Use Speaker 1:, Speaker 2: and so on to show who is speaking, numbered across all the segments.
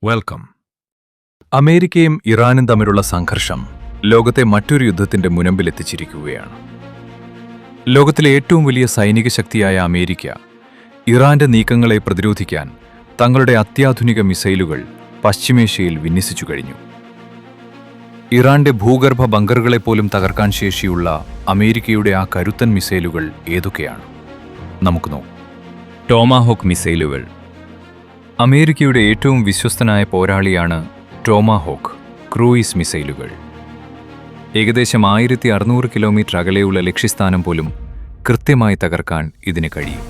Speaker 1: Welcome. അമേരിക്കയും ഇറാനും തമ്മിലുള്ള സംഘർഷം ലോകത്തെ മറ്റൊരു യുദ്ധത്തിന്റെ മുനമ്പിലെത്തിച്ചിരിക്കുകയാണ്. ലോകത്തിലെ ഏറ്റവും വലിയ സൈനിക ശക്തിയായ അമേരിക്ക ഇറാന്റെ നീക്കങ്ങളെ പ്രതിരോധിക്കാൻ തങ്ങളുടെ അത്യാധുനിക മിസൈലുകൾ പശ്ചിമേഷ്യയിൽ വിന്യസിച്ചു കഴിഞ്ഞു. ഇറാന്റെ ഭൂഗർഭ ബങ്കറുകളെപ്പോലും തകർക്കാൻ ശേഷിയുള്ള അമേരിക്കയുടെ ആ കരുത്തൻ മിസൈലുകൾ ഏതൊക്കെയാണ്? നമുക്ക് നോക്കാം. ടോമാഹോക്ക് മിസൈലുകൾ. അമേരിക്കയുടെ ഏറ്റവും വിശ്വസ്തനായ പോരാളിയാണ് ടോമാഹോക്ക് ക്രൂയിസ് മിസൈലുകൾ. ഏകദേശം 1600 കിലോമീറ്റർ അകലെയുള്ള ലക്ഷ്യസ്ഥാനം പോലും കൃത്യമായി തകർക്കാൻ ഇതിന് കഴിയും.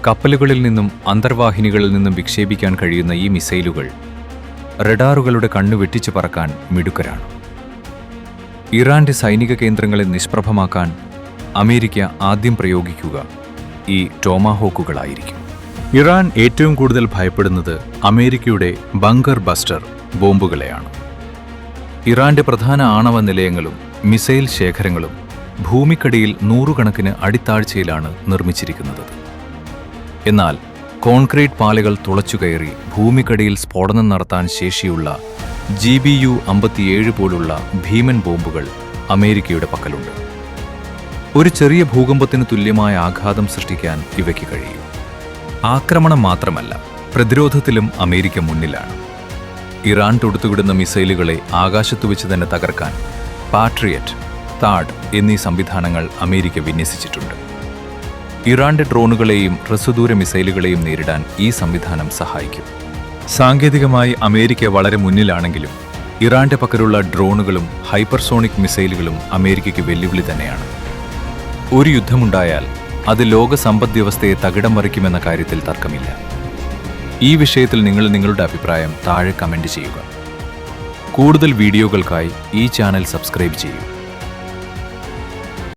Speaker 1: കപ്പലുകളിൽ നിന്നും അന്തർവാഹിനികളിൽ നിന്നും വിക്ഷേപിക്കാൻ കഴിയുന്ന ഈ മിസൈലുകൾ റഡാറുകളുടെ കണ്ണു വെട്ടിച്ചു പറക്കാൻ മിടുക്കരാണ്. ഇറാന്റെ സൈനിക കേന്ദ്രങ്ങളെ നിഷ്പ്രഭമാക്കാൻ അമേരിക്ക ആദ്യം പ്രയോഗിക്കുക ഈ ടോമാഹോക്കുകളായിരിക്കും. ഇറാൻ ഏറ്റവും കൂടുതൽ ഭയപ്പെടുന്നത് അമേരിക്കയുടെ ബങ്കർ ബസ്റ്റർ ബോംബുകളെയാണ്. ഇറാന്റെ പ്രധാന ആണവ നിലയങ്ങളും മിസൈൽ ശേഖരങ്ങളും ഭൂമിക്കടിയിൽ നൂറുകണക്കിന് അടിത്താഴ്ചയിലാണ് നിർമ്മിച്ചിരിക്കുന്നത്. എന്നാൽ കോൺക്രീറ്റ് പാളികൾ തുളച്ചുകയറി ഭൂമിക്കടിയിൽ സ്ഫോടനം നടത്താൻ ശേഷിയുള്ള GBU-57 പോലുള്ള ഭീമൻ ബോംബുകൾ അമേരിക്കയുടെ പക്കലുണ്ട്. ഒരു ചെറിയ ഭൂകമ്പത്തിന് തുല്യമായ ആഘാതം സൃഷ്ടിക്കാൻ ഇവയ്ക്ക് കഴിയും. ആക്രമണം മാത്രമല്ല, പ്രതിരോധത്തിലും അമേരിക്ക മുന്നിലാണ്. ഇറാൻ തൊടുത്തുവിടുന്ന മിസൈലുകളെ ആകാശത്തു വെച്ച് തന്നെ തകർക്കാൻ പാട്രിയറ്റ്, താഡ് എന്നീ സംവിധാനങ്ങൾ അമേരിക്ക വിന്യസിച്ചിട്ടുണ്ട്. ഇറാന്റെ ഡ്രോണുകളെയും ഹ്രസ്വദൂര മിസൈലുകളെയും നേരിടാൻ ഈ സംവിധാനം സഹായിക്കും. സാങ്കേതികമായി അമേരിക്ക വളരെ മുന്നിലാണെങ്കിലും ഇറാന്റെ പക്കലുള്ള ഡ്രോണുകളും ഹൈപ്പർസോണിക് മിസൈലുകളും അമേരിക്കയ്ക്ക് വെല്ലുവിളി തന്നെയാണ്. ഒരു യുദ്ധമുണ്ടായാൽ അത് ലോക സമ്പദ്വ്യവസ്ഥയെ തകിടം മറിക്കുമെന്ന കാര്യത്തിൽ തർക്കമില്ല. ഈ വിഷയത്തിൽ നിങ്ങൾ നിങ്ങളുടെ അഭിപ്രായം താഴെ കമന്റ് ചെയ്യുക. കൂടുതൽ വീഡിയോകൾക്കായി ഈ ചാനൽ സബ്സ്ക്രൈബ് ചെയ്യൂ.